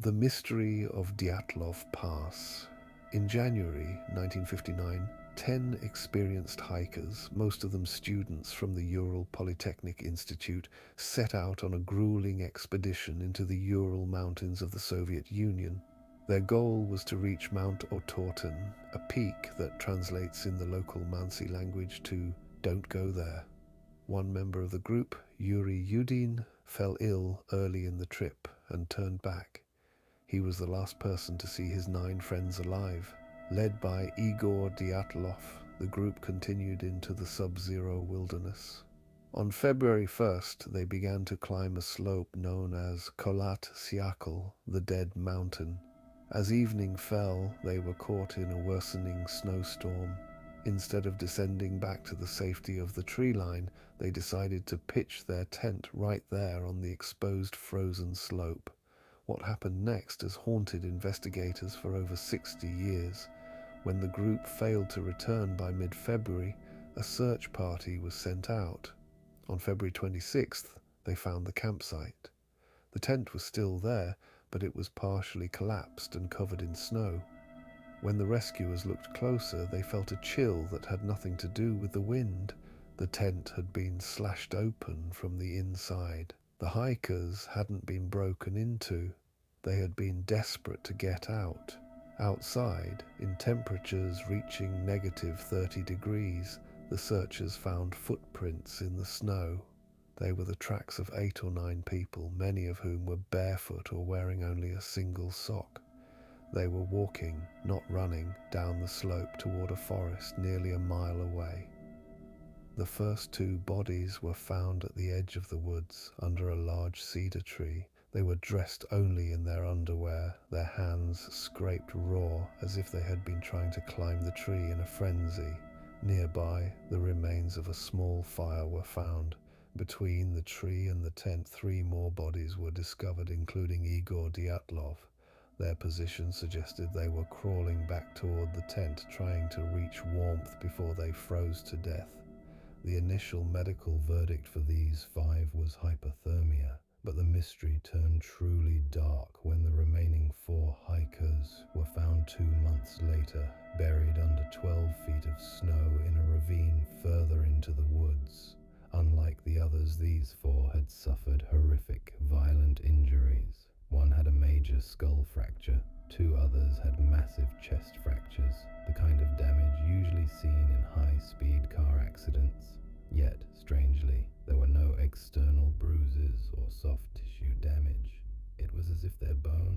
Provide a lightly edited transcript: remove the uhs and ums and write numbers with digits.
The Mystery of Dyatlov Pass. In January 1959, 10 experienced hikers, most of them students from the Ural Polytechnic Institute, set out on a grueling expedition into the Ural Mountains of the Soviet Union. Their goal was to reach Mount Otorten, a peak that translates in the local Mansi language to "don't go there." One member of the group, Yuri Yudin, fell ill early in the trip and turned back. He was the last person to see his 9 friends alive. Led by Igor Dyatlov, the group continued into the sub-zero wilderness. On February 1st, they began to climb a slope known as Kholat Syakhl, the Dead Mountain. As evening fell, they were caught in a worsening snowstorm. Instead of descending back to the safety of the tree line, they decided to pitch their tent right there on the exposed frozen slope. What happened next has haunted investigators for over 60 years. When the group failed to return by mid-February, a search party was sent out. On February 26th, they found the campsite. The tent was still there, but it was partially collapsed and covered in snow. When the rescuers looked closer, they felt a chill that had nothing to do with the wind. The tent had been slashed open from the inside. The hikers hadn't been broken into. They had been desperate to get out. Outside, in temperatures reaching negative 30 degrees, the searchers found footprints in the snow. They were the tracks of 8 or 9 people, many of whom were barefoot or wearing only a single sock. They were walking, not running, down the slope toward a forest nearly a mile away. The first 2 bodies were found at the edge of the woods, under a large cedar tree. They were dressed only in their underwear, their hands scraped raw as if they had been trying to climb the tree in a frenzy. Nearby, the remains of a small fire were found. Between the tree and the tent, 3 more bodies were discovered, including Igor Dyatlov. Their position suggested they were crawling back toward the tent, trying to reach warmth before they froze to death. The initial medical verdict for these 5 was hypothermia, but the mystery turned truly dark when the remaining 4 hikers were found 2 months later, buried under 12 feet of snow in a ravine further into the woods. Unlike the others, these 4 had suffered horrific, violent injuries. One had a major skull fracture. 2 others had massive chest fractures, the kind of damage usually seen in high-speed car accidents. Yet, strangely, there were no external bruises or soft tissue damage. It was as if their bones